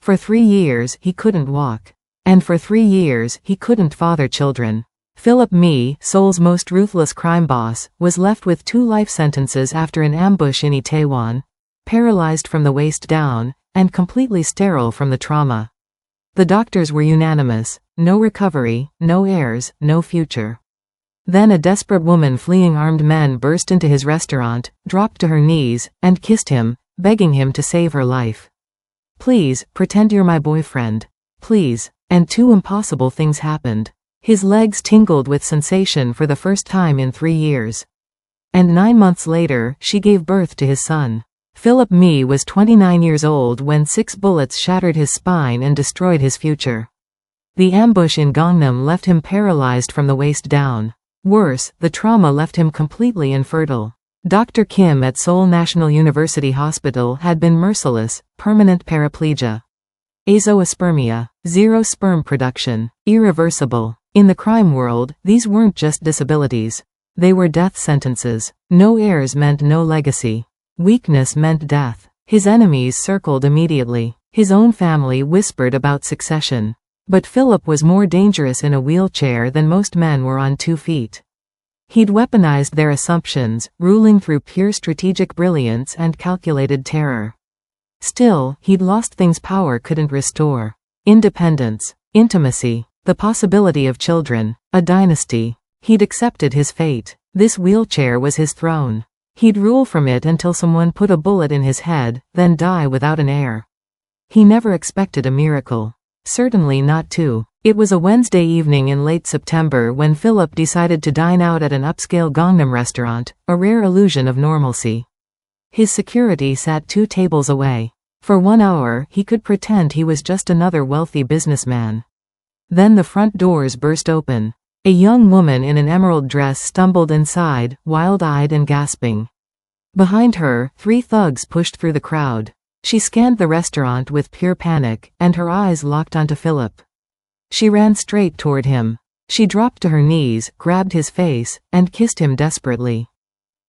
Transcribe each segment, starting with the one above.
For 3 years he couldn't walk. And for 3 years he couldn't father children. Philip Mee, Seoul's most ruthless crime boss, was left with 2 life sentences after an ambush in Itaewon, paralyzed from the waist down, and completely sterile from the trauma. The doctors were unanimous: no recovery, no heirs, no future. Then a desperate woman fleeing armed men burst into his restaurant, dropped to her knees, and kissed him, begging him to save her life. "Please, pretend you're my boyfriend. Please." And 2 impossible things happened. His legs tingled with sensation for the first time in 3 years. And 9 months later, she gave birth to his son. Philip Mee was 29 years old when 6 bullets shattered his spine and destroyed his future. The ambush in Gangnam left him paralyzed from the waist down. Worse, the trauma left him completely infertile. Dr. Kim at Seoul National University Hospital had been merciless: permanent paraplegia, azoospermia, 0 sperm production, irreversible. In the crime world, these weren't just disabilities. They were death sentences. No heirs meant no legacy. Weakness meant death. His enemies circled immediately. His own family whispered about succession. But Philip was more dangerous in a wheelchair than most men were on 2 feet. He'd weaponized their assumptions, ruling through pure strategic brilliance and calculated terror. Still, he'd lost things power couldn't restore: independence, intimacy, the possibility of children, a dynasty. He'd accepted his fate. This wheelchair was his throne. He'd rule from it until someone put a bullet in his head, then die without an heir. He never expected a miracle. Certainly not 2. It was a Wednesday evening in late September when Philip decided to dine out at an upscale Gangnam restaurant, a rare illusion of normalcy. His security sat 2 tables away. For 1 hour, he could pretend he was just another wealthy businessman. Then the front doors burst open. A young woman in an emerald dress stumbled inside, wild-eyed and gasping. Behind her, 3 thugs pushed through the crowd. She scanned the restaurant with pure panic, and her eyes locked onto Philip. She ran straight toward him. She dropped to her knees, grabbed his face, and kissed him desperately.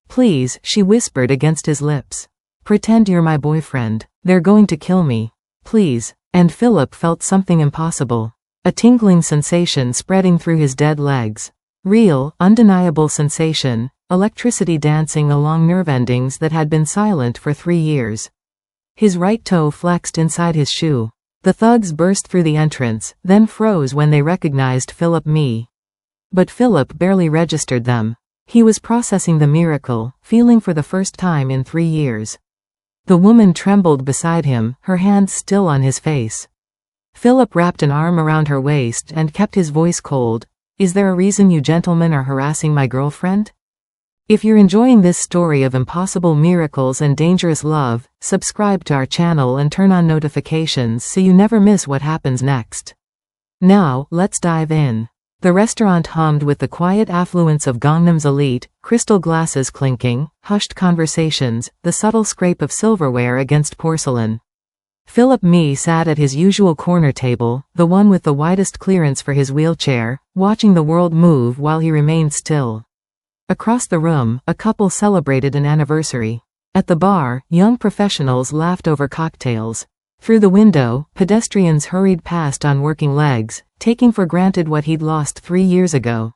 "Please," she whispered against his lips. "Pretend you're my boyfriend. They're going to kill me. Please." And Philip felt something impossible. A tingling sensation spreading through his dead legs. Real, undeniable sensation, electricity dancing along nerve endings that had been silent for 3 years. His right toe flexed inside his shoe. The thugs burst through the entrance, then froze when they recognized Philip Mee. But Philip barely registered them. He was processing the miracle, feeling for the first time in 3 years. The woman trembled beside him, her hands still on his face. Philip wrapped an arm around her waist and kept his voice cold. "Is there a reason you gentlemen are harassing my girlfriend?" If you're enjoying this story of impossible miracles and dangerous love, subscribe to our channel and turn on notifications so you never miss what happens next. Now, let's dive in. The restaurant hummed with the quiet affluence of Gangnam's elite, crystal glasses clinking, hushed conversations, the subtle scrape of silverware against porcelain. Philip Mee sat at his usual corner table, the one with the widest clearance for his wheelchair, watching the world move while he remained still. Across the room, a couple celebrated an anniversary. At the bar, young professionals laughed over cocktails. Through the window, pedestrians hurried past on working legs, taking for granted what he'd lost 3 years ago.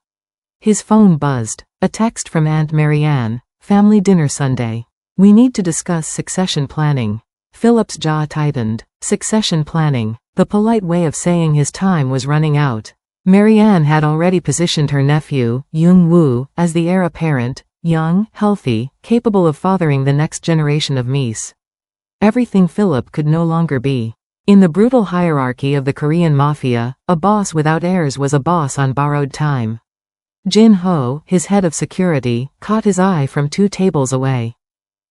His phone buzzed. A text from Aunt Marianne: "Family dinner Sunday. We need to discuss succession planning." Philip's jaw tightened. Succession planning. The polite way of saying his time was running out. Marianne had already positioned her nephew, Young-woo, as the heir apparent: young, healthy, capable of fathering the next generation of Mees. Everything Philip could no longer be. In the brutal hierarchy of the Korean Mafia, a boss without heirs was a boss on borrowed time. Jin-ho, his head of security, caught his eye from 2 tables away.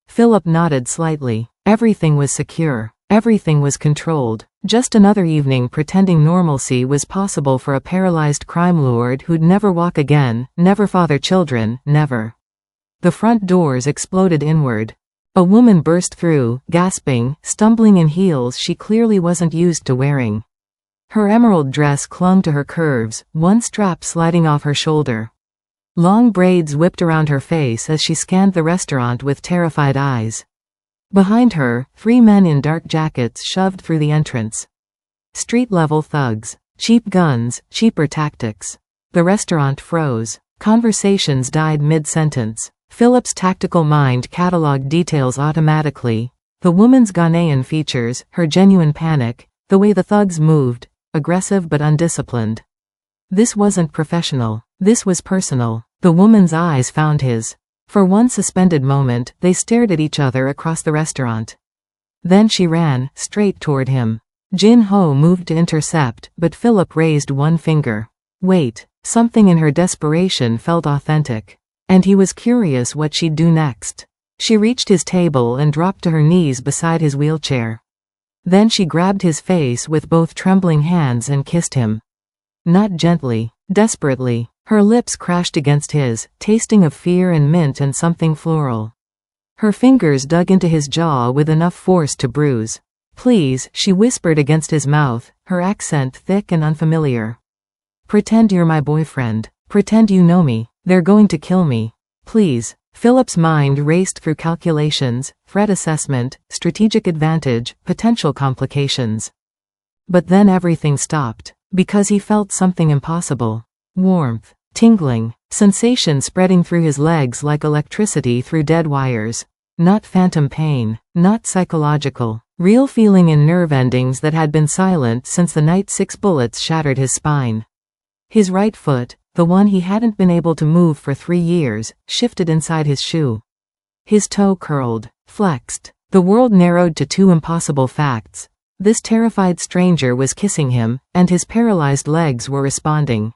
Philip nodded slightly. Everything was secure. Everything was controlled. Just another evening pretending normalcy was possible for a paralyzed crime lord who'd never walk again, never father children, never. The front doors exploded inward. A woman burst through, gasping, stumbling in heels she clearly wasn't used to wearing. Her emerald dress clung to her curves, one strap sliding off her shoulder. Long braids whipped around her face as she scanned the restaurant with terrified eyes. Behind her, 3 men in dark jackets shoved through the entrance. Street-level thugs. Cheap guns, cheaper tactics. The restaurant froze. Conversations died mid-sentence. Philip's tactical mind catalogued details automatically. The woman's Ghanaian features, her genuine panic, the way the thugs moved, aggressive but undisciplined. This wasn't professional. This was personal. The woman's eyes found his. For one suspended moment, they stared at each other across the restaurant. Then she ran, straight toward him. Jin-ho moved to intercept, but Philip raised one finger. Wait. Something in her desperation felt authentic. And he was curious what she'd do next. She reached his table and dropped to her knees beside his wheelchair. Then she grabbed his face with both trembling hands and kissed him. Not gently, desperately. Her lips crashed against his, tasting of fear and mint and something floral. Her fingers dug into his jaw with enough force to bruise. Please, she whispered against his mouth, her accent thick and unfamiliar. Pretend you're my boyfriend. Pretend you know me. They're going to kill me. Please. Philip's mind raced through calculations, threat assessment, strategic advantage, potential complications. But then everything stopped, because he felt something impossible. Warmth. Tingling. Sensation spreading through his legs like electricity through dead wires. Not phantom pain. Not psychological. Real feeling in nerve endings that had been silent since the night 6 bullets shattered his spine. His right foot, the one he hadn't been able to move for 3 years, shifted inside his shoe. His toe curled, flexed. The world narrowed to 2 impossible facts. This terrified stranger was kissing him, and his paralyzed legs were responding.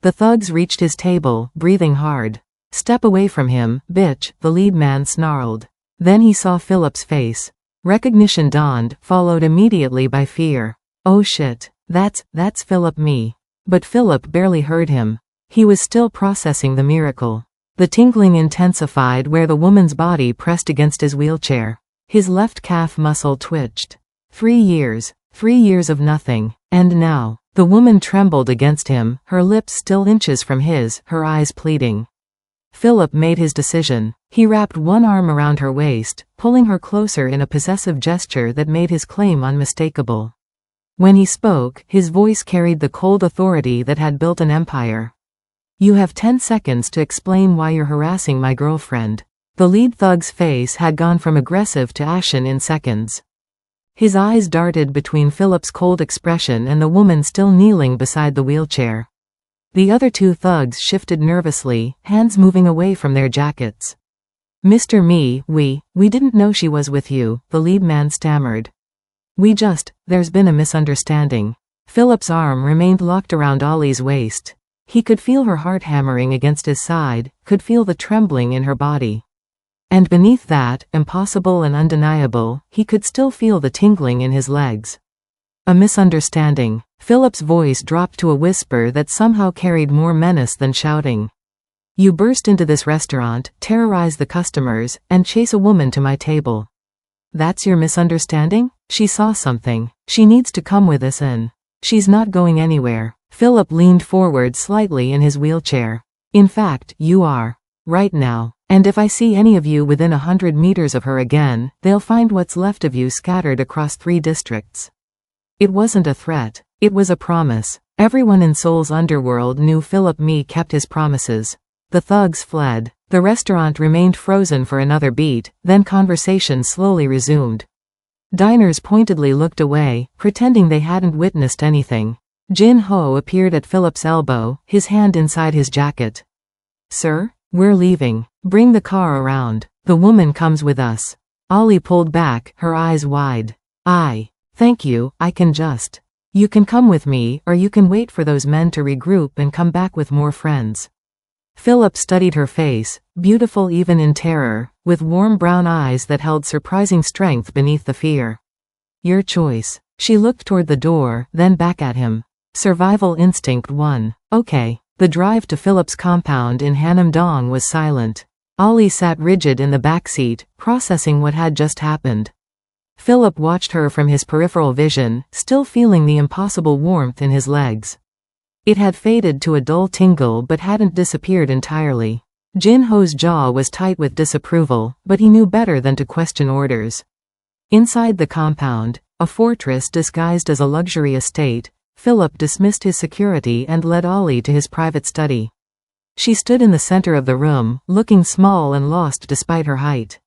The thugs reached his table, breathing hard. Step away from him, bitch, the lead man snarled. Then he saw Philip's face. Recognition dawned, followed immediately by fear. Oh shit, that's Philip me. But Philip barely heard him. He was still processing the miracle. The tingling intensified where the woman's body pressed against his wheelchair. His left calf muscle twitched. 3 years. 3 years of nothing. And now. The woman trembled against him, her lips still inches from his, her eyes pleading. Philip made his decision. He wrapped one arm around her waist, pulling her closer in a possessive gesture that made his claim unmistakable. When he spoke, his voice carried the cold authority that had built an empire. You have 10 seconds to explain why you're harassing my girlfriend. The lead thug's face had gone from aggressive to ashen in seconds. His eyes darted between Philip's cold expression and the woman still kneeling beside the wheelchair. The other 2 thugs shifted nervously, hands moving away from their jackets. Mr. Me, we didn't know she was with you, the lead man stammered. There's been a misunderstanding. Philip's arm remained locked around Ollie's waist. He could feel her heart hammering against his side, could feel the trembling in her body. And beneath that, impossible and undeniable, he could still feel the tingling in his legs. A misunderstanding. Philip's voice dropped to a whisper that somehow carried more menace than shouting. You burst into this restaurant, terrorize the customers, and chase a woman to my table. That's your misunderstanding? She saw something. She needs to come with us in. She's not going anywhere. Philip leaned forward slightly in his wheelchair. In fact, you are. Right now. And if I see any of you within 100 meters of her again, they'll find what's left of you scattered across 3 districts. It wasn't a threat. It was a promise. Everyone in Seoul's underworld knew Philip Me kept his promises. The thugs fled. The restaurant remained frozen for another beat, then conversation slowly resumed. Diners pointedly looked away, pretending they hadn't witnessed anything. Jin-ho appeared at Philip's elbow, his hand inside his jacket. Sir? We're leaving. Bring the car around. The woman comes with us. Ollie pulled back, her eyes wide. Thank you, I can just. You can come with me, or you can wait for those men to regroup and come back with more friends. Philip studied her face, beautiful even in terror, with warm brown eyes that held surprising strength beneath the fear. Your choice. She looked toward the door, then back at him. Survival instinct won. Okay. The drive to Philip's compound in Hanam-dong was silent. Ollie sat rigid in the backseat, processing what had just happened. Philip watched her from his peripheral vision, still feeling the impossible warmth in his legs. It had faded to a dull tingle but hadn't disappeared entirely. Jin-ho's jaw was tight with disapproval, but he knew better than to question orders. Inside the compound, a fortress disguised as a luxury estate. Philip dismissed his security and led Ollie to his private study. She stood in the center of the room, looking small and lost despite her height.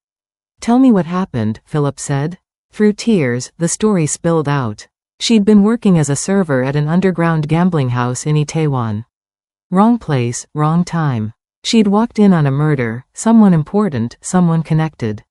"Tell me what happened," Philip said. Through tears, the story spilled out. She'd been working as a server at an underground gambling house in Itaewon. Wrong place, wrong time. She'd walked in on a murder, someone important, someone connected.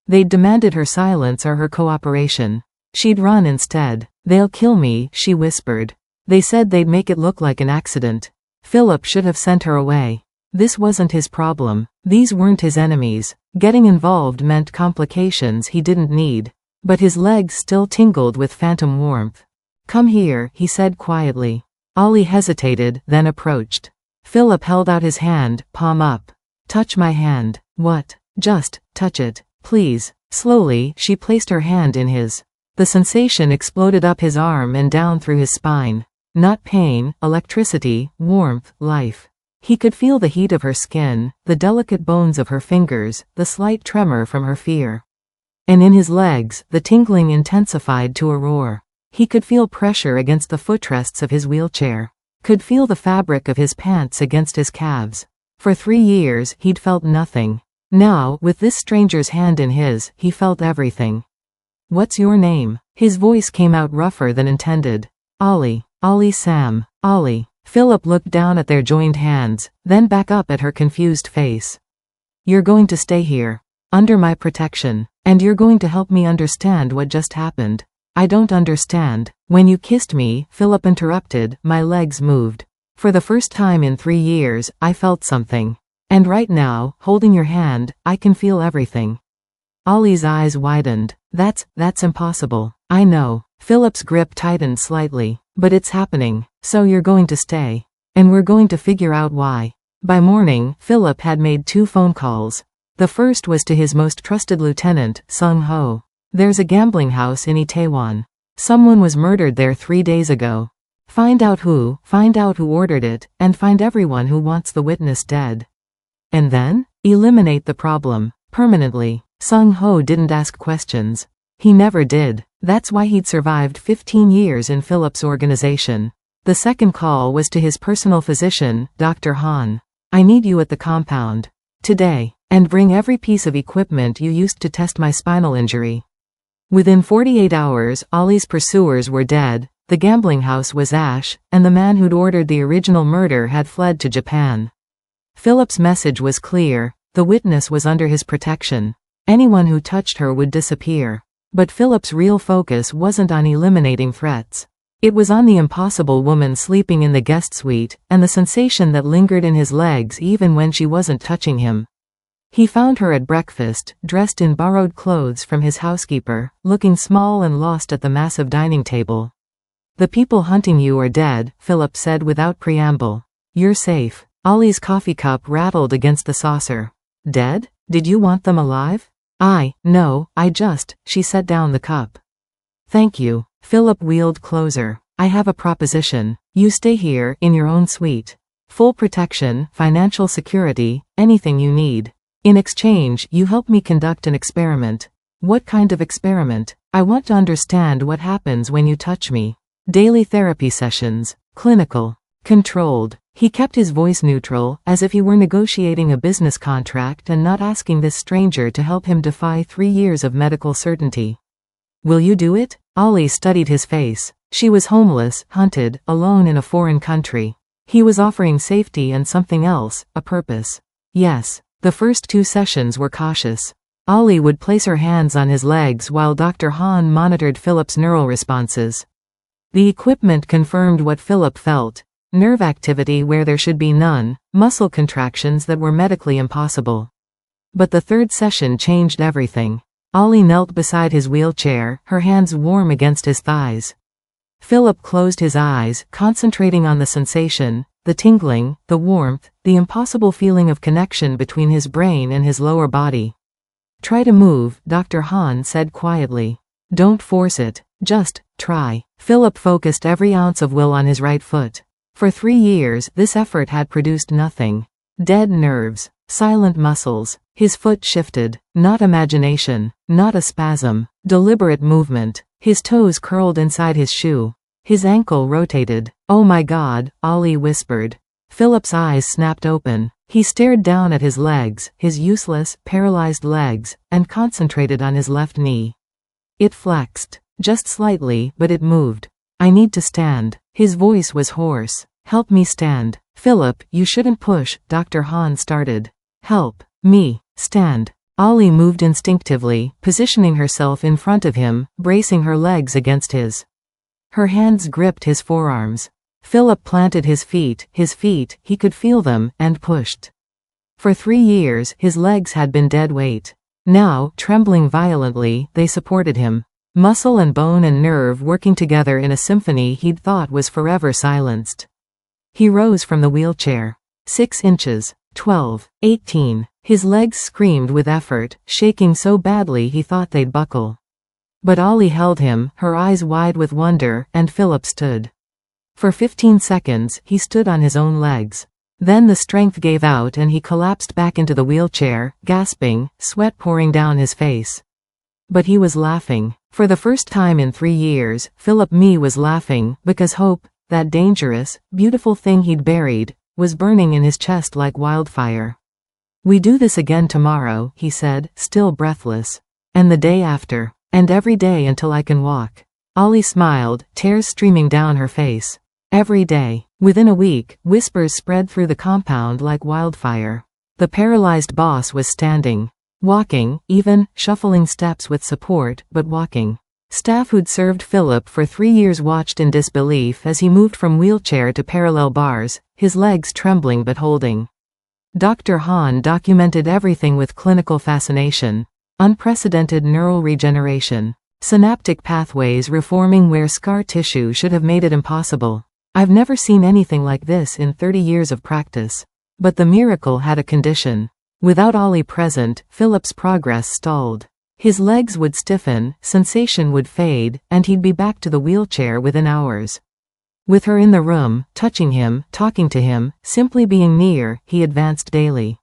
They'd demanded her silence or her cooperation. She'd run instead. "They'll kill me," she whispered. "They said they'd make it look like an accident." Philip should have sent her away. This wasn't his problem. These weren't his enemies. Getting involved meant complications he didn't need. But his legs still tingled with phantom warmth. "Come here," he said quietly. Ollie hesitated, then approached. Philip held out his hand, palm up. "Touch my hand." "What?" "Just touch it, please." Slowly, she placed her hand in his. The sensation exploded up his arm and down through his spine. Not pain, electricity, warmth, life. He could feel the heat of her skin, the delicate bones of her fingers, the slight tremor from her fear. And in his legs, the tingling intensified to a roar. He could feel pressure against the footrests of his wheelchair. Could feel the fabric of his pants against his calves. For 3 years, he'd felt nothing. Now, with this stranger's hand in his, he felt everything. "What's your name?" His voice came out rougher than intended. "Ollie. Ollie Sam. Ollie." Philip looked down at their joined hands, then back up at her confused face. "You're going to stay here. Under my protection. And you're going to help me understand what just happened." "I don't understand." "When you kissed me," Philip interrupted, "my legs moved. For the first time in 3 years, I felt something. And right now, holding your hand, I can feel everything." Ollie's eyes widened. That's impossible." "I know." Philip's grip tightened slightly. "But it's happening. So you're going to stay. And we're going to figure out why." By morning, Philip had made 2 phone calls. The first was to his most trusted lieutenant, Sung-ho. "There's a gambling house in Itaewon. Someone was murdered there 3 days ago. Find out who ordered it, and find everyone who wants the witness dead. And then, eliminate the problem, permanently." Sung-ho didn't ask questions. He never did. That's why he'd survived 15 years in Philip's organization. The second call was to his personal physician, Dr. Han. "I need you at the compound. Today. And bring every piece of equipment you used to test my spinal injury." Within 48 hours, Ollie's pursuers were dead, the gambling house was ash, and the man who'd ordered the original murder had fled to Japan. Philip's message was clear: the witness was under his protection. Anyone who touched her would disappear. But Philip's real focus wasn't on eliminating threats. It was on the impossible woman sleeping in the guest suite, and the sensation that lingered in his legs even when she wasn't touching him. He found her at breakfast, dressed in borrowed clothes from his housekeeper, looking small and lost at the massive dining table. "The people hunting you are dead," Philip said without preamble. "You're safe." Ollie's coffee cup rattled against the saucer. "Dead? Did you want them alive?" No, she set down the cup. "Thank you." Philip wheeled closer. "I have a proposition. You stay here, in your own suite. Full protection, financial security, anything you need. In exchange, you help me conduct an experiment." "What kind of experiment?" "I want to understand what happens when you touch me." "Daily therapy sessions. Clinical. Controlled." He kept his voice neutral, as if he were negotiating a business contract and not asking this stranger to help him defy 3 years of medical certainty. "Will you do it?" Ollie studied his face. She was homeless, hunted, alone in a foreign country. He was offering safety and something else, a purpose. "Yes." The first 2 sessions were cautious. Ollie would place her hands on his legs while Dr. Han monitored Philip's neural responses. The equipment confirmed what Philip felt. Nerve activity where there should be none, muscle contractions that were medically impossible. But the 3rd session changed everything. Ollie knelt beside his wheelchair, her hands warm against his thighs. Philip closed his eyes, concentrating on the sensation, the tingling, the warmth, the impossible feeling of connection between his brain and his lower body. "Try to move," Dr. Han said quietly. "Don't force it. Just try." Philip focused every ounce of will on his right foot. For 3 years, this effort had produced nothing. Dead nerves. Silent muscles. His foot shifted. Not imagination. Not a spasm. Deliberate movement. His toes curled inside his shoe. His ankle rotated. "Oh my God," Ollie whispered. Philip's eyes snapped open. He stared down at his legs, his useless, paralyzed legs, and concentrated on his left knee. It flexed. Just slightly, but it moved. "I need to stand." His voice was hoarse. "Help me stand." "Philip, you shouldn't push," Dr. Hahn started. "Help me stand." Ollie moved instinctively, positioning herself in front of him, bracing her legs against his. Her hands gripped his forearms. Philip planted his feet, he could feel them, and pushed. For 3 years, his legs had been dead weight. Now, trembling violently, they supported him. Muscle and bone and nerve working together in a symphony he'd thought was forever silenced. He rose from the wheelchair. 6 inches. 12. 18. His legs screamed with effort, shaking so badly he thought they'd buckle. But Ollie held him, her eyes wide with wonder, and Philip stood. For 15 seconds, he stood on his own legs. Then the strength gave out and he collapsed back into the wheelchair, gasping, sweat pouring down his face. But he was laughing. For the first time in 3 years, Philip was laughing, because hope, that dangerous, beautiful thing he'd buried, was burning in his chest like wildfire. "We do this again tomorrow," he said, still breathless. "And the day after. And every day until I can walk." Ollie smiled, tears streaming down her face. "Every day." Within a week, whispers spread through the compound like wildfire. The paralyzed boss was standing. Walking, even, shuffling steps with support, but walking. Staff who'd served Philip for 3 years watched in disbelief as he moved from wheelchair to parallel bars, his legs trembling but holding. Dr. Hahn documented everything with clinical fascination. Unprecedented neural regeneration. Synaptic pathways reforming where scar tissue should have made it impossible. "I've never seen anything like this in 30 years of practice." But the miracle had a condition. Without Ollie present, Philip's progress stalled. His legs would stiffen, sensation would fade, and he'd be back to the wheelchair within hours. With her in the room, touching him, talking to him, simply being near, he advanced daily.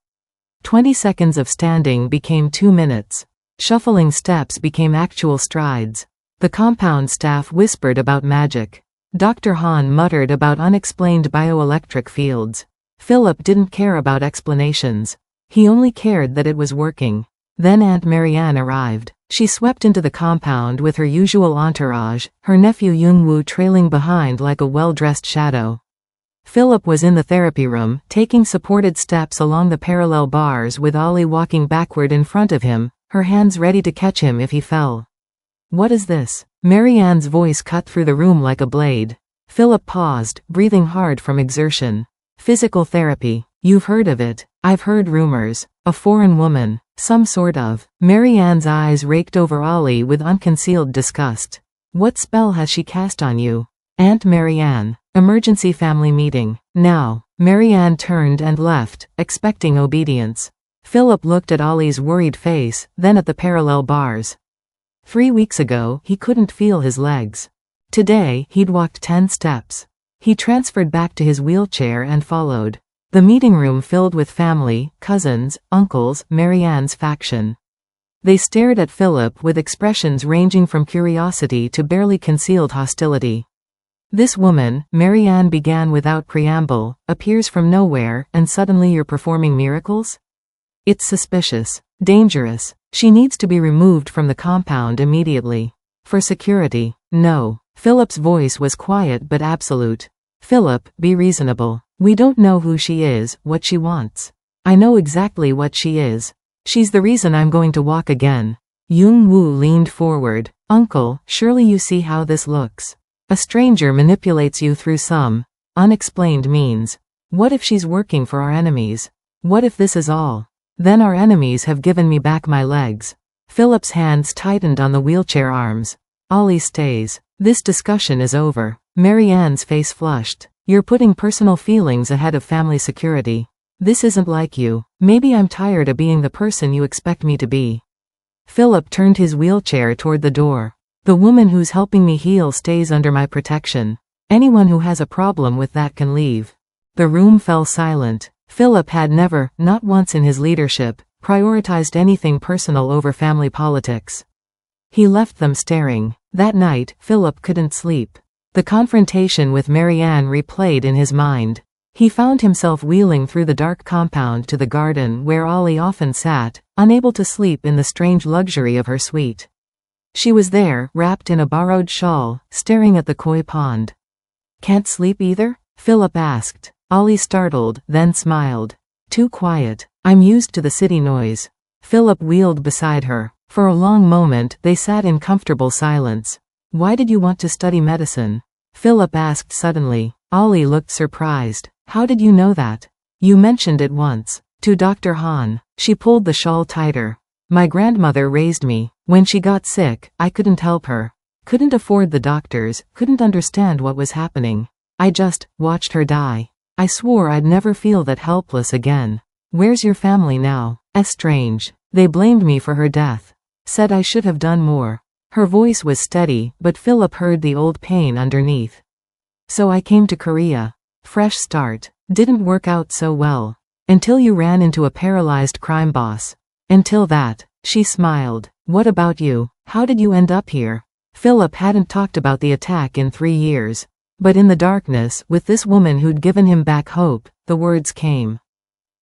20 seconds of standing became 2 minutes. Shuffling steps became actual strides. The compound staff whispered about magic. Dr. Hahn muttered about unexplained bioelectric fields. Philip didn't care about explanations. He only cared that it was working. Then Aunt Marianne arrived. She swept into the compound with her usual entourage, her nephew Youngwoo trailing behind like a well-dressed shadow. Philip was in the therapy room, taking supported steps along the parallel bars with Ollie walking backward in front of him, her hands ready to catch him if he fell. "What is this?" Marianne's voice cut through the room like a blade. Philip paused, breathing hard from exertion. "Physical therapy. You've heard of it." "I've heard rumors. A foreign woman. Some sort of." Marianne's eyes raked over Ollie with unconcealed disgust. "What spell has she cast on you?" "Aunt Marianne. Emergency family meeting. Now." Marianne turned and left, expecting obedience. Philip looked at Ollie's worried face, then at the parallel bars. 3 weeks ago, he couldn't feel his legs. Today, he'd walked 10 steps. He transferred back to his wheelchair and followed. The meeting room filled with family, cousins, uncles, Marianne's faction. They stared at Philip with expressions ranging from curiosity to barely concealed hostility. "This woman," Marianne began without preamble, "appears from nowhere, and suddenly you're performing miracles? It's suspicious. Dangerous. She needs to be removed from the compound immediately. For security." "No." Philip's voice was quiet but absolute. "Philip, be reasonable. We don't know who she is, what she wants. I know exactly what she is. She's the reason I'm going to walk again." Young-woo leaned forward. "Uncle, surely you see how this looks. A stranger manipulates you through some unexplained means. What if she's working for our enemies? What if this is all? Then our enemies have given me back my legs." Philip's hands tightened on the wheelchair arms. "Ollie stays. This discussion is over." Marianne's face flushed. "You're putting personal feelings ahead of family security. This isn't like you. Maybe I'm tired of being the person you expect me to be." Philip turned his wheelchair toward the door. "The woman who's helping me heal stays under my protection. Anyone who has a problem with that can leave." The room fell silent. Philip had never, not once in his leadership, prioritized anything personal over family politics. He left them staring. That night, Philip couldn't sleep. The confrontation with Marianne replayed in his mind. He found himself wheeling through the dark compound to the garden where Ollie often sat, unable to sleep in the strange luxury of her suite. She was there, wrapped in a borrowed shawl, staring at the koi pond. "Can't sleep either?" Philip asked. Ollie startled, then smiled. "Too quiet. I'm used to the city noise." Philip wheeled beside her. For a long moment they sat in comfortable silence. "Why did you want to study medicine?" Philip asked suddenly. Ollie looked surprised. "How did you know that?" "You mentioned it once. To Dr. Hahn." She pulled the shawl tighter. "My grandmother raised me. When she got sick, I couldn't help her. Couldn't afford the doctors, couldn't understand what was happening. I just watched her die. I swore I'd never feel that helpless again. Where's your family now?" "Estranged. They blamed me for her death. Said I should have done more." Her voice was steady, but Philip heard the old pain underneath. "So I came to Korea. Fresh start. Didn't work out so well. Until you ran into a paralyzed crime boss. Until that." She smiled. "What about you? How did you end up here?" Philip hadn't talked about the attack in 3 years. But in the darkness, with this woman who'd given him back hope, the words came.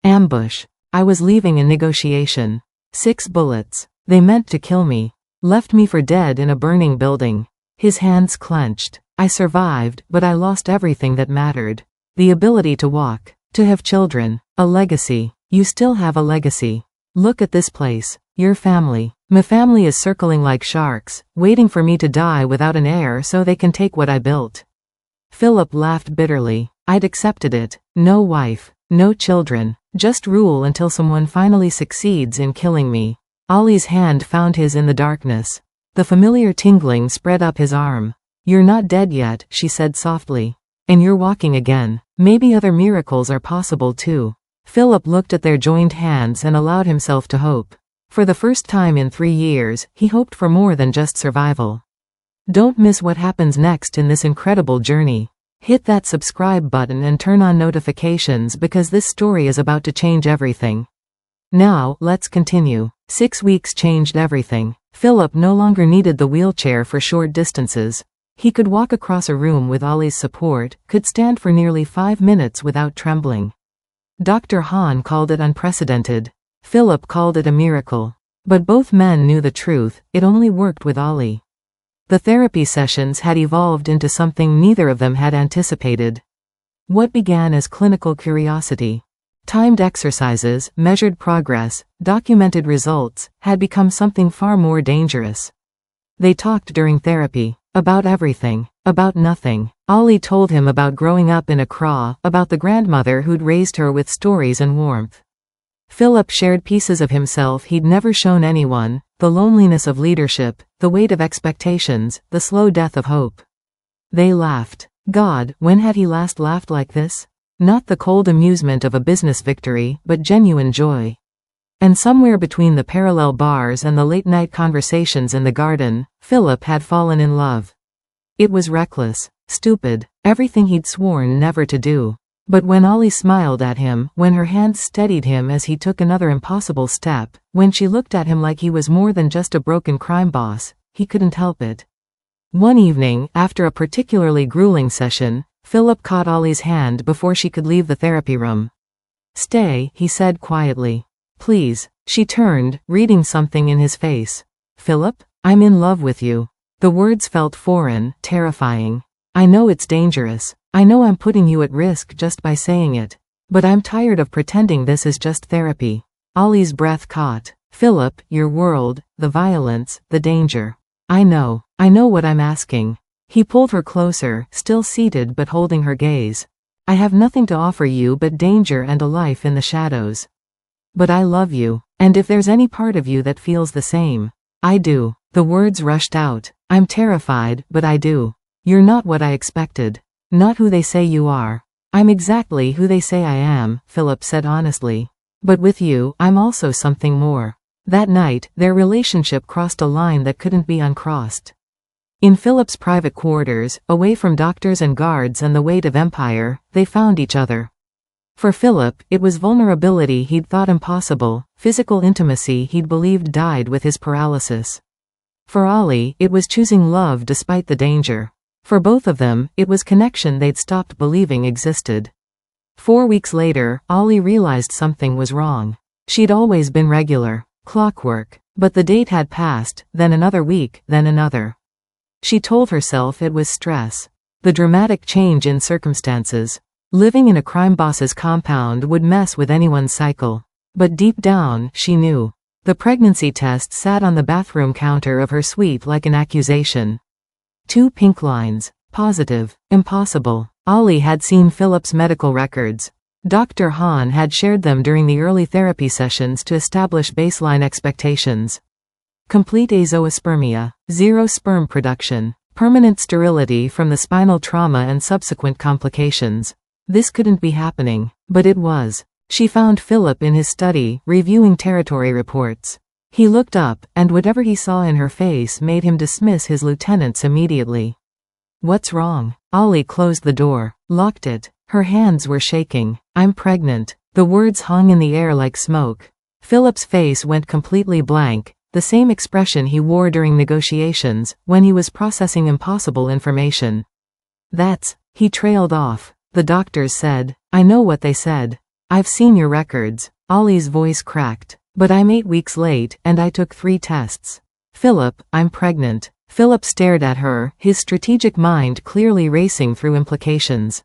"Ambush. I was leaving a negotiation. 6 bullets. They meant to kill me. Left me for dead in a burning building." His hands clenched. "I survived, but I lost everything that mattered. The ability to walk. To have children. A legacy. You still have a legacy. Look at this place. Your family. My family is circling like sharks, waiting for me to die without an heir so they can take what I built." Philip laughed bitterly. "I'd accepted it. No wife. No children. Just rule until someone finally succeeds in killing me." Ollie's hand found his in the darkness. The familiar tingling spread up his arm. "You're not dead yet," she said softly. "And you're walking again. Maybe other miracles are possible too." Philip looked at their joined hands and allowed himself to hope. For the first time in 3 years, he hoped for more than just survival. Don't miss what happens next in this incredible journey. Hit that subscribe button and turn on notifications because this story is about to change everything. Now, let's continue. 6 weeks changed everything. Philip no longer needed the wheelchair for short distances. He could walk across a room with Ollie's support, could stand for nearly 5 minutes without trembling. Dr. Hahn called it unprecedented. Philip called it a miracle. But both men knew the truth, it only worked with Ollie. The therapy sessions had evolved into something neither of them had anticipated. What began as clinical curiosity, timed exercises, measured progress, documented results, had become something far more dangerous. They talked during therapy. About everything. About nothing. Ollie told him about growing up in Accra, about the grandmother who'd raised her with stories and warmth. Philip shared pieces of himself he'd never shown anyone, the loneliness of leadership, the weight of expectations, the slow death of hope. They laughed. God, when had he last laughed like this? Not the cold amusement of a business victory, but genuine joy. And somewhere between the parallel bars and the late-night conversations in the garden, Philip had fallen in love. It was reckless, stupid, everything he'd sworn never to do. But when Ollie smiled at him, when her hands steadied him as he took another impossible step, when she looked at him like he was more than just a broken crime boss, he couldn't help it. One evening, after a particularly grueling session, Philip caught Ollie's hand before she could leave the therapy room. "Stay," he said quietly. "Please." She turned, reading something in his face. "Philip, I'm in love with you." The words felt foreign, terrifying. "I know it's dangerous. I know I'm putting you at risk just by saying it. But I'm tired of pretending this is just therapy." Ollie's breath caught. "Philip, your world, the violence, the danger. I know what I'm asking." He pulled her closer, still seated but holding her gaze. "I have nothing to offer you but danger and a life in the shadows. But I love you, and if there's any part of you that feels the same, I do." The words rushed out. "I'm terrified, but I do. You're not what I expected. Not who they say you are." "I'm exactly who they say I am," Philip said honestly. "But with you, I'm also something more." That night, their relationship crossed a line that couldn't be uncrossed. In Philip's private quarters, away from doctors and guards and the weight of empire, they found each other. For Philip, it was vulnerability he'd thought impossible, physical intimacy he'd believed died with his paralysis. For Ollie, it was choosing love despite the danger. For both of them, it was connection they'd stopped believing existed. 4 weeks later, Ollie realized something was wrong. She'd always been regular, clockwork, but the date had passed, then another week, then another. She told herself it was stress. The dramatic change in circumstances. Living in a crime boss's compound would mess with anyone's cycle. But deep down, she knew. The pregnancy test sat on the bathroom counter of her suite like an accusation. 2 pink lines. Positive. Impossible. Ollie had seen Philip's medical records. Dr. Hahn had shared them during the early therapy sessions to establish baseline expectations. Complete azoospermia, 0 sperm production, permanent sterility from the spinal trauma and subsequent complications. This couldn't be happening, but it was. She found Philip in his study, reviewing territory reports. He looked up, and whatever he saw in her face made him dismiss his lieutenants immediately. What's wrong? Ollie closed the door, locked it. Her hands were shaking. I'm pregnant. The words hung in the air like smoke. Philip's face went completely blank, the same expression he wore during negotiations, when he was processing impossible information. He trailed off. The doctors said. I know what they said. I've seen your records. Ollie's voice cracked. But I'm 8 weeks late, and I took 3 tests. Philip, I'm pregnant. Philip stared at her, his strategic mind clearly racing through implications.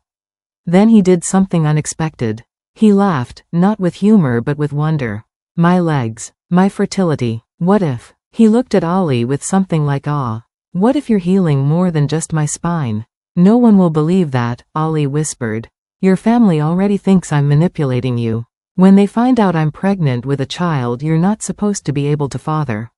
Then he did something unexpected. He laughed, not with humor but with wonder. My legs. My fertility. What if? He looked at Ollie with something like awe. What if you're healing more than just my spine? No one will believe that, Ollie whispered. Your family already thinks I'm manipulating you. When they find out I'm pregnant with a child you're not supposed to be able to father.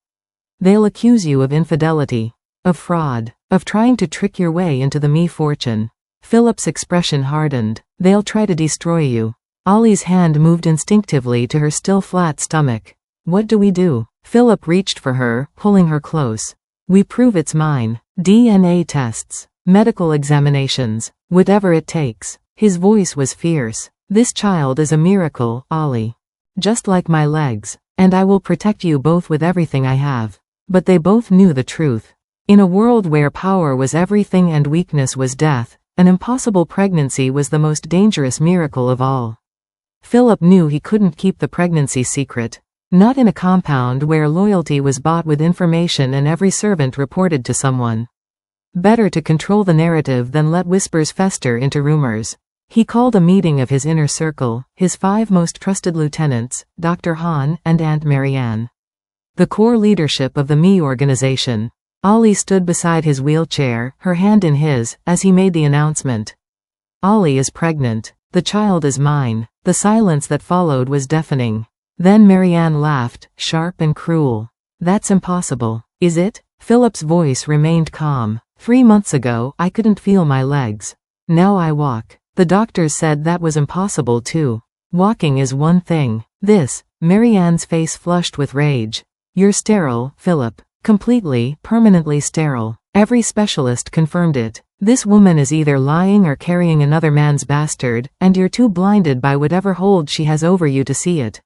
They'll accuse you of infidelity. Of fraud. Of trying to trick your way into the me fortune. Philip's expression hardened. They'll try to destroy you. Ollie's hand moved instinctively to her still flat stomach. What do we do? Philip reached for her, pulling her close. We prove it's mine. DNA tests. Medical examinations. Whatever it takes. His voice was fierce. This child is a miracle, Ollie. Just like my legs. And I will protect you both with everything I have. But they both knew the truth. In a world where power was everything and weakness was death, an impossible pregnancy was the most dangerous miracle of all. Philip knew he couldn't keep the pregnancy secret. Not in a compound where loyalty was bought with information and every servant reported to someone. Better to control the narrative than let whispers fester into rumors. He called a meeting of his inner circle, his 5 most trusted lieutenants, Dr. Hahn and Aunt Marianne. The core leadership of the Me organization. Ollie stood beside his wheelchair, her hand in his, as he made the announcement. Ollie is pregnant. The child is mine. The silence that followed was deafening. Then Marianne laughed, sharp and cruel. That's impossible. Is it? Philip's voice remained calm. 3 months ago, I couldn't feel my legs. Now I walk. The doctors said that was impossible too. Walking is one thing. Marianne's face flushed with rage. You're sterile, Philip. Completely, permanently sterile. Every specialist confirmed it. This woman is either lying or carrying another man's bastard, and you're too blinded by whatever hold she has over you to see it.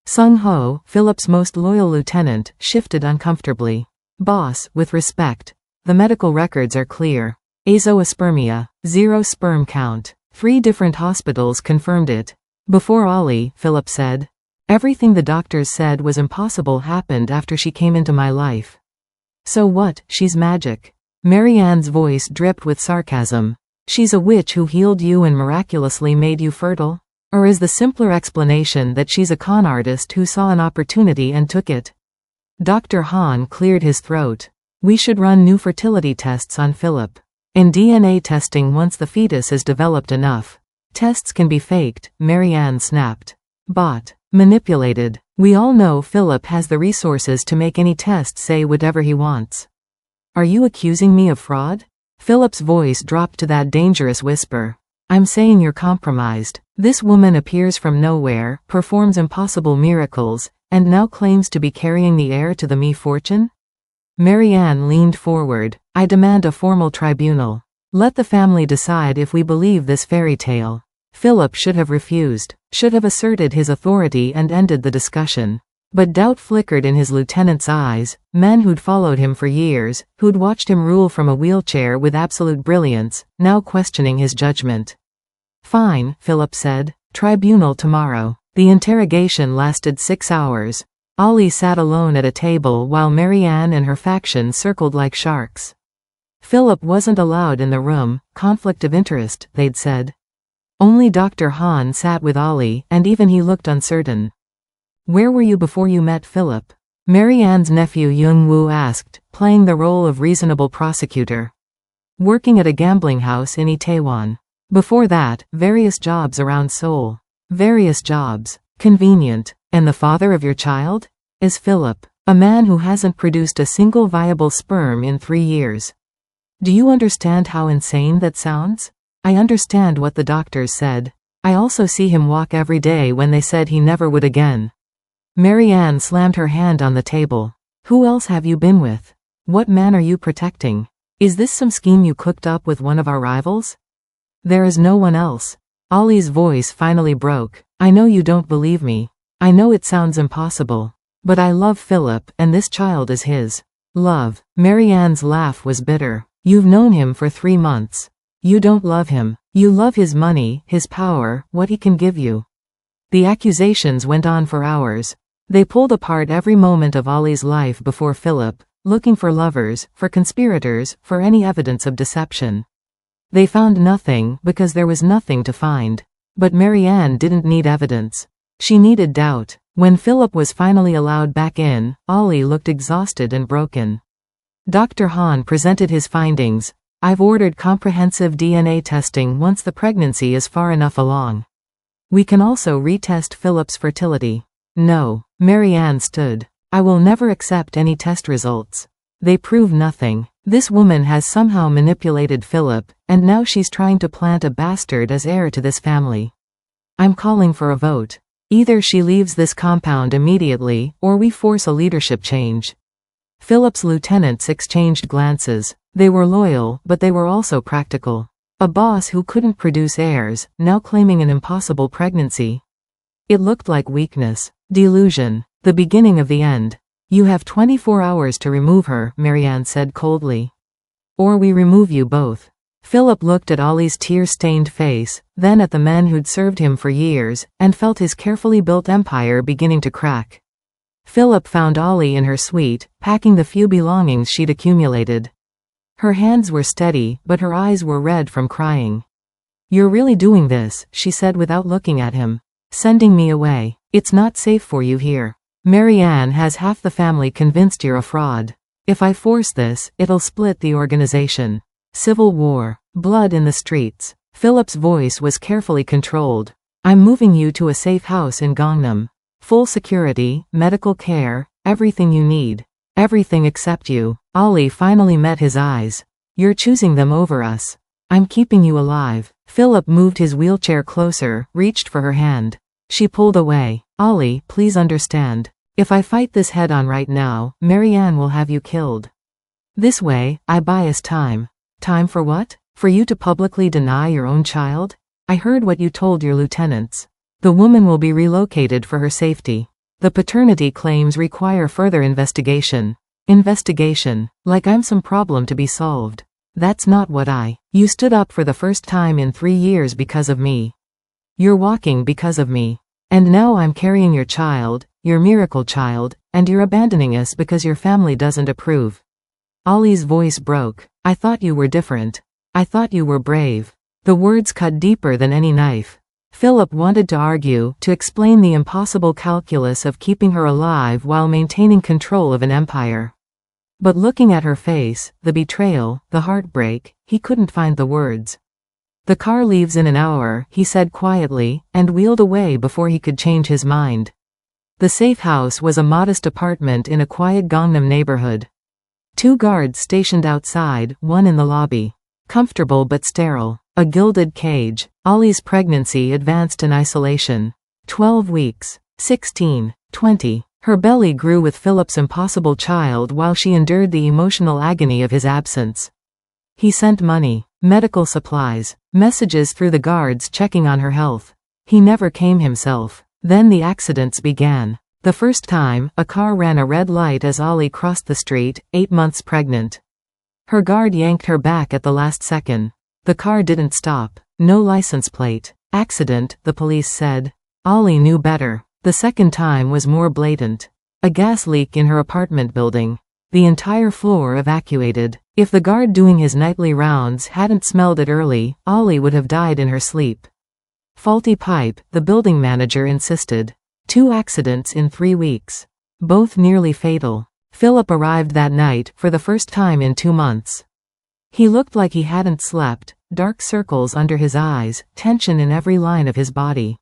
Sung Ho, Philip's most loyal lieutenant, shifted uncomfortably. Boss, with respect. The medical records are clear. Azoospermia, 0 sperm count. 3 different hospitals confirmed it. Before Ollie, Philip said. Everything the doctors said was impossible happened after she came into my life. So what? She's magic. Marianne's voice dripped with sarcasm. She's a witch who healed you and miraculously made you fertile? Or is the simpler explanation that she's a con artist who saw an opportunity and took it? Dr. Hahn cleared his throat. We should run new fertility tests on Philip. And DNA testing once the fetus is developed enough. Tests can be faked, Marianne snapped. Bought. Manipulated. We all know Philip has the resources to make any test say whatever he wants. Are you accusing me of fraud? Philip's voice dropped to that dangerous whisper. I'm saying you're compromised. This woman appears from nowhere, performs impossible miracles, and now claims to be carrying the heir to the Me fortune? Marianne leaned forward. I demand a formal tribunal. Let the family decide if we believe this fairy tale. Philip should have refused, should have asserted his authority and ended the discussion. But doubt flickered in his lieutenant's eyes, men who'd followed him for years, who'd watched him rule from a wheelchair with absolute brilliance, now questioning his judgment. Fine, Philip said. Tribunal tomorrow. The interrogation lasted 6 hours. Ollie sat alone at a table while Marianne and her faction circled like sharks. Philip wasn't allowed in the room, conflict of interest, they'd said. Only Dr. Han sat with Ollie, and even he looked uncertain. Where were you before you met Philip? Marianne's nephew Young-woo asked, playing the role of reasonable prosecutor. Working at a gambling house in Itaewon. Before that, various jobs around Seoul. Various jobs. Convenient. And the father of your child? Is Philip. A man who hasn't produced a single viable sperm in 3 years. Do you understand how insane that sounds? I understand what the doctors said. I also see him walk every day when they said he never would again. Marianne slammed her hand on the table. Who else have you been with? What man are you protecting? Is this some scheme you cooked up with one of our rivals? There is no one else. Ollie's voice finally broke. I know you don't believe me. I know it sounds impossible. But I love Philip, and this child is his. Love. Marianne's laugh was bitter. You've known him for 3 months. You don't love him. You love his money, his power, what he can give you. The accusations went on for hours. They pulled apart every moment of Ollie's life before Philip, looking for lovers, for conspirators, for any evidence of deception. They found nothing because there was nothing to find. But Marianne didn't need evidence. She needed doubt. When Philip was finally allowed back in, Ollie looked exhausted and broken. Dr. Han presented his findings. I've ordered comprehensive DNA testing once the pregnancy is far enough along. We can also retest Philip's fertility. No. Marianne stood. I will never accept any test results. They prove nothing. This woman has somehow manipulated Philip, and now she's trying to plant a bastard as heir to this family. I'm calling for a vote. Either she leaves this compound immediately, or we force a leadership change. Philip's lieutenants exchanged glances. They were loyal, but they were also practical. A boss who couldn't produce heirs, now claiming an impossible pregnancy. It looked like weakness. Delusion. The beginning of the end. You have 24 hours to remove her, Marianne said coldly. Or we remove you both. Philip looked at Ollie's tear-stained face, then at the men who'd served him for years, and felt his carefully built empire beginning to crack. Philip found Ollie in her suite, packing the few belongings she'd accumulated. Her hands were steady, but her eyes were red from crying. You're really doing this, she said without looking at him. Sending me away. It's not safe for you here. Marianne has half the family convinced you're a fraud. If I force this, it'll split the organization. Civil war. Blood in the streets. Philip's voice was carefully controlled. I'm moving you to a safe house in Gangnam. Full security, medical care, everything you need. Everything except you. Ollie finally met his eyes. You're choosing them over us. I'm keeping you alive. Philip moved his wheelchair closer, reached for her hand. She pulled away. Ollie, please understand. If I fight this head-on right now, Marianne will have you killed. This way, I buy us time. Time for what? For you to publicly deny your own child? I heard what you told your lieutenants. The woman will be relocated for her safety. The paternity claims require further investigation. Investigation. Like I'm some problem to be solved. That's not what You stood up for the first time in 3 years because of me. You're walking because of me. And now I'm carrying your child, your miracle child, and you're abandoning us because your family doesn't approve. Ollie's voice broke. I thought you were different. I thought you were brave. The words cut deeper than any knife. Philip wanted to argue, to explain the impossible calculus of keeping her alive while maintaining control of an empire. But looking at her face, the betrayal, the heartbreak, he couldn't find the words. The car leaves in an hour, he said quietly, and wheeled away before he could change his mind. The safe house was a modest apartment in a quiet Gangnam neighborhood. 2 guards stationed outside, one in the lobby. Comfortable but sterile. A gilded cage. Ollie's pregnancy advanced in isolation. 12 weeks. 16. 20. Her belly grew with Philip's impossible child while she endured the emotional agony of his absence. He sent money, medical supplies, messages through the guards checking on her health. He never came himself. Then the accidents began. The first time, a car ran a red light as Ollie crossed the street, 8 months pregnant. Her guard yanked her back at the last second. The car didn't stop. No license plate. Accident, the police said. Ollie knew better. The second time was more blatant. A gas leak in her apartment building. The entire floor evacuated. If the guard doing his nightly rounds hadn't smelled it early, Ollie would have died in her sleep. Faulty pipe, the building manager insisted. 2 accidents in 3 weeks. Both nearly fatal. Philip arrived that night, for the first time in 2 months. He looked like he hadn't slept, dark circles under his eyes, tension in every line of his body.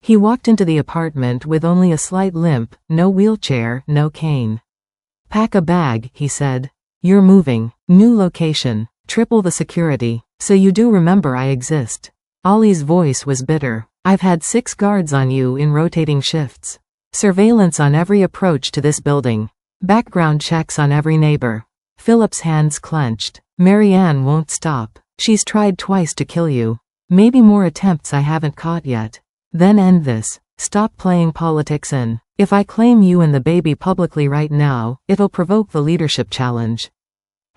He walked into the apartment with only a slight limp, no wheelchair, no cane. "Pack a bag," he said. "You're moving. New location. Triple the security. So you do remember I exist." Ollie's voice was bitter. "I've had 6 guards on you in rotating shifts. Surveillance on every approach to this building. Background checks on every neighbor." Philip's hands clenched. "Marianne won't stop. She's tried twice to kill you. Maybe more attempts I haven't caught yet. Then end this. Stop playing politics and if I claim you and the baby publicly right now, it'll provoke the leadership challenge.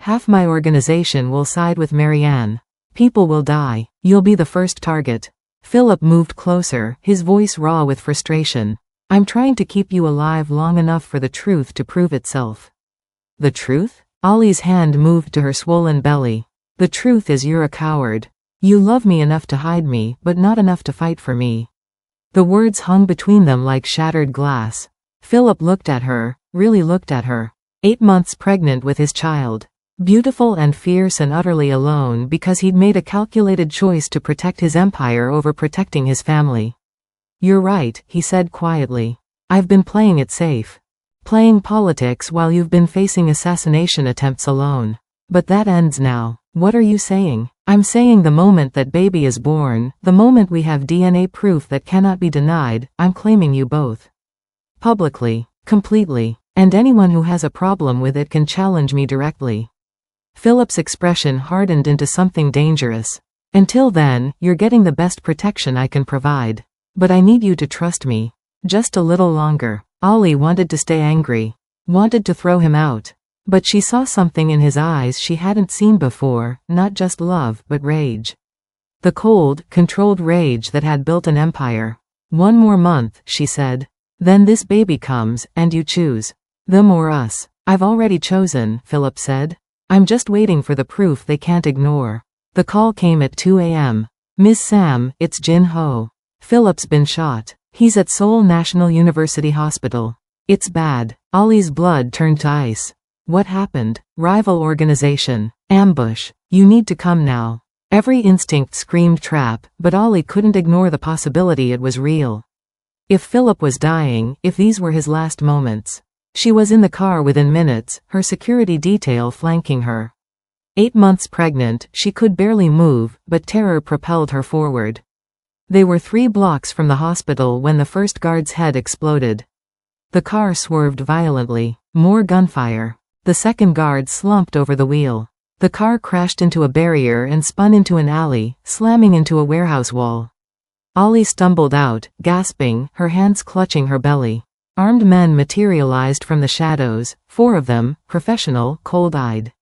Half my organization will side with Marianne. People will die. You'll be the first target." Philip moved closer, his voice raw with frustration. "I'm trying to keep you alive long enough for the truth to prove itself." "The truth?" Ollie's hand moved to her swollen belly. "The truth is you're a coward. You love me enough to hide me, but not enough to fight for me." The words hung between them like shattered glass. Philip looked at her, really looked at her. 8 months pregnant with his child. Beautiful and fierce and utterly alone because he'd made a calculated choice to protect his empire over protecting his family. "You're right," he said quietly. "I've been playing it safe. Playing politics while you've been facing assassination attempts alone. But that ends now." "What are you saying?" "I'm saying the moment that baby is born, the moment we have DNA proof that cannot be denied, I'm claiming you both. Publicly. Completely. And anyone who has a problem with it can challenge me directly." Philip's expression hardened into something dangerous. "Until then, you're getting the best protection I can provide. But I need you to trust me. Just a little longer." Ollie wanted to stay angry. Wanted to throw him out. But she saw something in his eyes she hadn't seen before, not just love, but rage. The cold, controlled rage that had built an empire. "1 more month," she said. "Then this baby comes, and you choose. Them or us." "I've already chosen," Philip said. "I'm just waiting for the proof they can't ignore." The call came at 2 a.m. "Ms. Sam, it's Jin Ho. Philip's been shot. He's at Seoul National University Hospital. It's bad." Ollie's blood turned to ice. "What happened?" "Rival organization. Ambush. You need to come now." Every instinct screamed trap, but Ollie couldn't ignore the possibility it was real. If Philip was dying, if these were his last moments. She was in the car within minutes, her security detail flanking her. 8 months pregnant, she could barely move, but terror propelled her forward. They were 3 blocks from the hospital when the first guard's head exploded. The car swerved violently. More gunfire. The second guard slumped over the wheel. The car crashed into a barrier and spun into an alley, slamming into a warehouse wall. Ollie stumbled out, gasping, her hands clutching her belly. Armed men materialized from the shadows, 4 of them, professional, cold-eyed.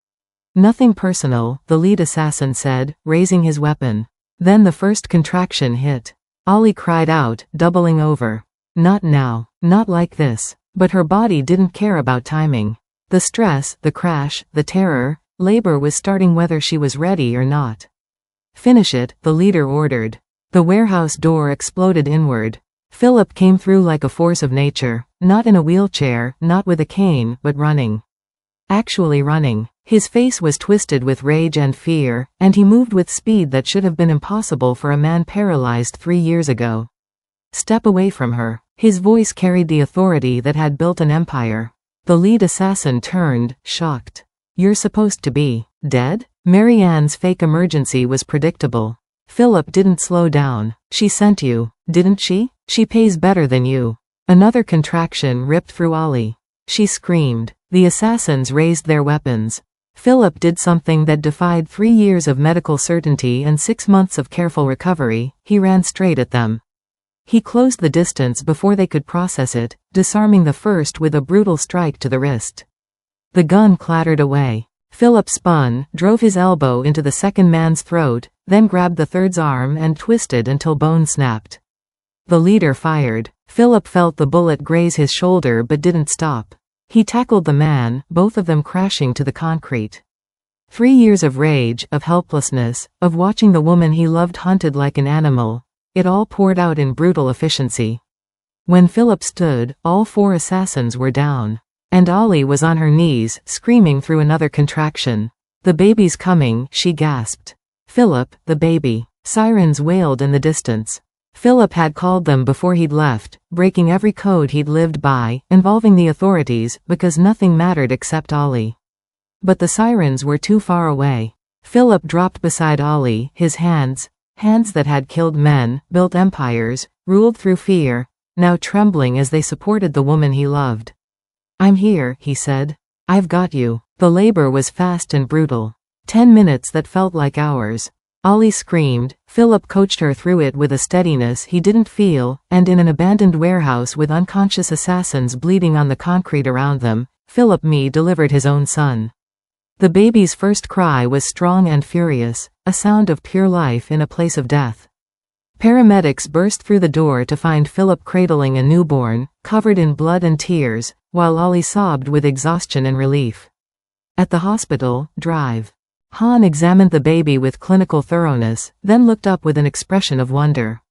"Nothing personal," the lead assassin said, raising his weapon. Then the first contraction hit. Ollie cried out, doubling over. "Not now. Not like this." But her body didn't care about timing. The stress, the crash, the terror, labor was starting whether she was ready or not. "Finish it," the leader ordered. The warehouse door exploded inward. Philip came through like a force of nature, not in a wheelchair, not with a cane, but running. Actually running. His face was twisted with rage and fear, and he moved with speed that should have been impossible for a man paralyzed 3 years ago. "Step away from her." His voice carried the authority that had built an empire. The lead assassin turned, shocked. "You're supposed to be dead?" Marianne's fake emergency was predictable. Philip didn't slow down. "She sent you, didn't she? She pays better than you." Another contraction ripped through Ollie. She screamed. The assassins raised their weapons. Philip did something that defied 3 years of medical certainty and 6 months of careful recovery. He ran straight at them. He closed the distance before they could process it, disarming the first with a brutal strike to the wrist. The gun clattered away. Philip spun, drove his elbow into the second man's throat, then grabbed the third's arm and twisted until bone snapped. The leader fired. Philip felt the bullet graze his shoulder but didn't stop. He tackled the man, both of them crashing to the concrete. 3 years of rage, of helplessness, of watching the woman he loved hunted like an animal. It all poured out in brutal efficiency. When Philip stood, all 4 assassins were down. And Ollie was on her knees, screaming through another contraction. "The baby's coming," she gasped. "Philip, the baby." Sirens wailed in the distance. Philip had called them before he'd left, breaking every code he'd lived by, involving the authorities, because nothing mattered except Ollie. But the sirens were too far away. Philip dropped beside Ollie, his hands that had killed men, built empires, ruled through fear, now trembling as they supported the woman he loved. "I'm here," he said. "I've got you." The labor was fast and brutal. 10 minutes that felt like hours. Ollie screamed. Philip coached her through it with a steadiness he didn't feel, and in an abandoned warehouse with unconscious assassins bleeding on the concrete around them, Philip delivered his own son. The baby's first cry was strong and furious, a sound of pure life in a place of death. Paramedics burst through the door to find Philip cradling a newborn, covered in blood and tears, while Ollie sobbed with exhaustion and relief. At the hospital, Drive. Han examined the baby with clinical thoroughness, then looked up with an expression of wonder.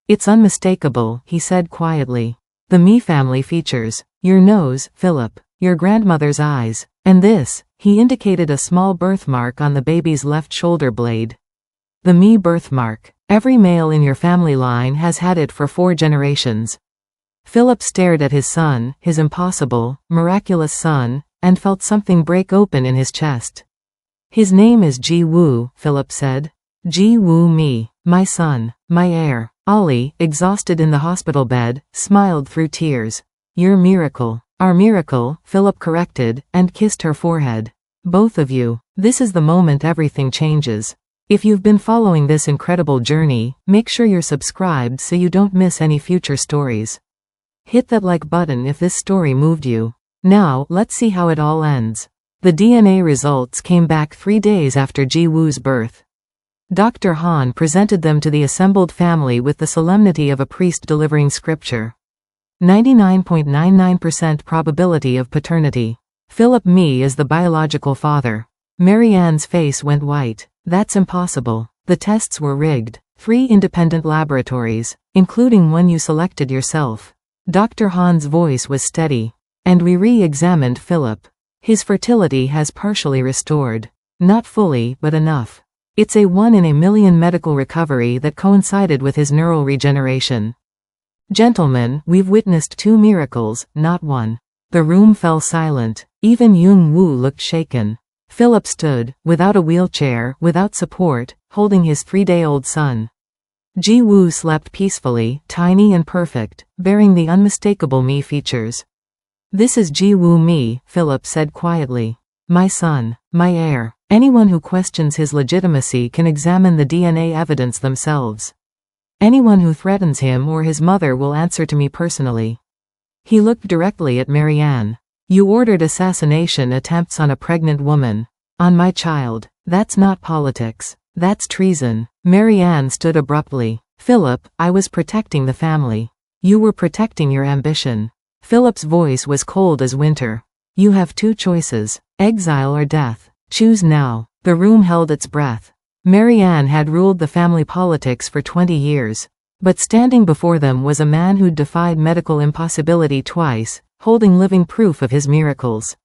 "It's unmistakable," he said quietly. "The Me family features. Your nose, Philip. Your grandmother's eyes. And this," he indicated a small birthmark on the baby's left shoulder blade. "The Me birthmark. Every male in your family line has had it for 4 generations." Philip stared at his son, his impossible, miraculous son, and felt something break open in his chest. "His name is Ji-woo," Philip said. "Ji-woo Me, my son, my heir." Ollie, exhausted in the hospital bed, smiled through tears. "Your miracle." "Our miracle," Philip corrected, and kissed her forehead. "Both of you. This is the moment everything changes. If you've been following this incredible journey, make sure you're subscribed so you don't miss any future stories. Hit that like button if this story moved you. Now, let's see how it all ends. The DNA results came back 3 days after Ji-woo's birth. Dr. Han presented them to the assembled family with the solemnity of a priest delivering scripture. 99.99% probability of paternity. Philip Me is the biological father. Marianne's face went white. "That's impossible. The tests were rigged. 3 independent laboratories, including one you selected yourself." Dr. Han's voice was steady. "And we re-examined Philip. His fertility has partially restored. Not fully, but enough. It's a 1 in a million medical recovery that coincided with his neural regeneration. Gentlemen, we've witnessed 2 miracles, not 1. The room fell silent. Even Young-woo looked shaken. Philip stood, without a wheelchair, without support, holding his 3-day-old son. Ji-woo slept peacefully, tiny and perfect, bearing the unmistakable Me features. "This is Ji-woo Me," Philip said quietly. "My son, my heir. Anyone who questions his legitimacy can examine the DNA evidence themselves. Anyone who threatens him or his mother will answer to me personally." He looked directly at Marianne. "You ordered assassination attempts on a pregnant woman. On my child. That's not politics. That's treason." Marianne stood abruptly. "Philip, I was protecting the family. You were protecting your ambition." Philip's voice was cold as winter. "You have 2 choices. Exile or death. Choose now." The room held its breath. Marianne had ruled the family politics for 20 years. But standing before them was a man who'd defied medical impossibility twice, holding living proof of his miracles.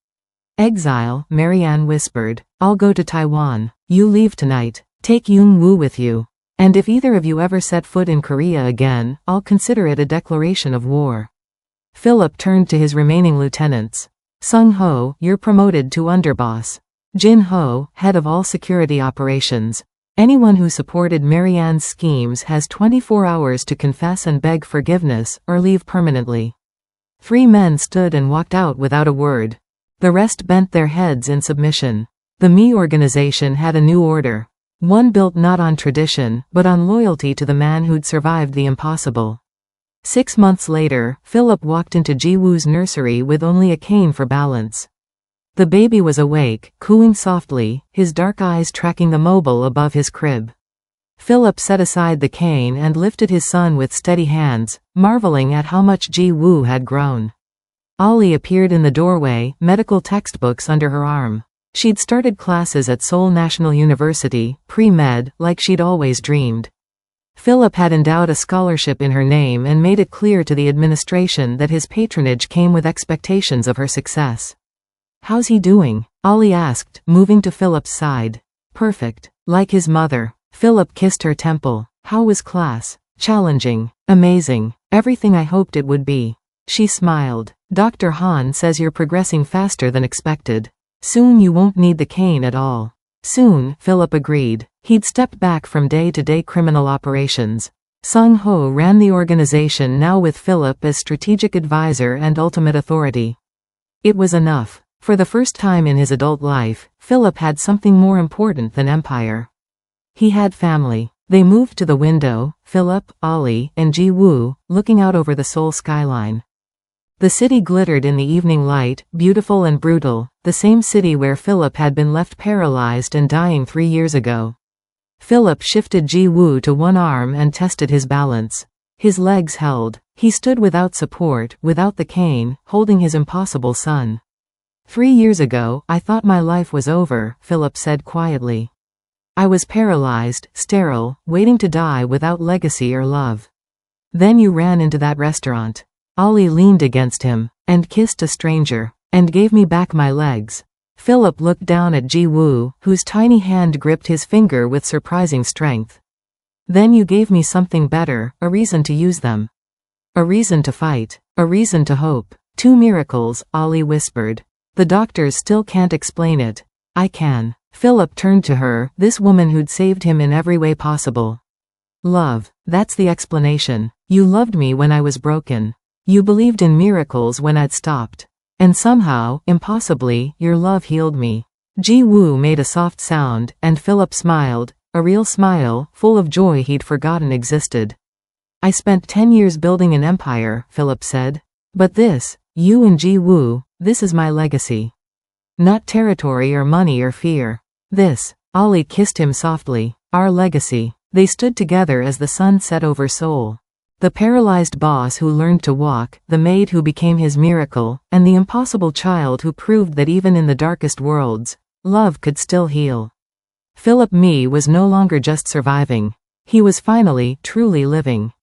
"Exile," Marianne whispered. "I'll go to Taiwan. You leave tonight. Take Young-woo with you. And if either of you ever set foot in Korea again, I'll consider it a declaration of war." Philip turned to his remaining lieutenants. "Sung-ho, you're promoted to underboss. Jin-ho, head of all security operations. Anyone who supported Marianne's schemes has 24 hours to confess and beg forgiveness, or leave permanently." 3 men stood and walked out without a word. The rest bent their heads in submission. The Me organization had a new order. One built not on tradition, but on loyalty to the man who'd survived the impossible. 6 months later, Philip walked into Ji-woo's nursery with only a cane for balance. The baby was awake, cooing softly, his dark eyes tracking the mobile above his crib. Philip set aside the cane and lifted his son with steady hands, marveling at how much Ji-woo had grown. Ollie appeared in the doorway, medical textbooks under her arm. She'd started classes at Seoul National University, pre-med, like she'd always dreamed. Philip had endowed a scholarship in her name and made it clear to the administration that his patronage came with expectations of her success. "How's he doing?" Ollie asked, moving to Philip's side. "Perfect. Like his mother." Philip kissed her temple. "How was class?" "Challenging. Amazing. Everything I hoped it would be." She smiled. "Dr. Han says you're progressing faster than expected. Soon you won't need the cane at all." "Soon," Philip agreed. He'd stepped back from day-to-day criminal operations. Sung-ho ran the organization now with Philip as strategic advisor and ultimate authority. It was enough. For the first time in his adult life, Philip had something more important than empire. He had family. They moved to the window, Philip, Ollie, and Ji-woo, looking out over the Seoul skyline. The city glittered in the evening light, beautiful and brutal, the same city where Philip had been left paralyzed and dying 3 years ago. Philip shifted Ji-woo to one arm and tested his balance. His legs held. He stood without support, without the cane, holding his impossible son. 3 years ago, I thought my life was over, Philip said quietly. I was paralyzed, sterile, waiting to die without legacy or love. Then you ran into that restaurant. Ollie leaned against him, and kissed a stranger, and gave me back my legs. Philip looked down at Ji-woo, whose tiny hand gripped his finger with surprising strength. Then you gave me something better, a reason to use them. A reason to fight, a reason to hope. 2 miracles, Ollie whispered. The doctors still can't explain it. I can. Philip turned to her, this woman who'd saved him in every way possible. Love. That's the explanation. You loved me when I was broken. You believed in miracles when I'd stopped. And somehow, impossibly, your love healed me. Ji-woo made a soft sound, and Philip smiled, a real smile, full of joy he'd forgotten existed. I spent 10 years building an empire, Philip said. But this, you and Ji-woo, this is my legacy. Not territory or money or fear. This, Ollie kissed him softly, our legacy. They stood together as the sun set over Seoul. The paralyzed boss who learned to walk, the maid who became his miracle, and the impossible child who proved that even in the darkest worlds, love could still heal. Philip Me was no longer just surviving. He was finally, truly living.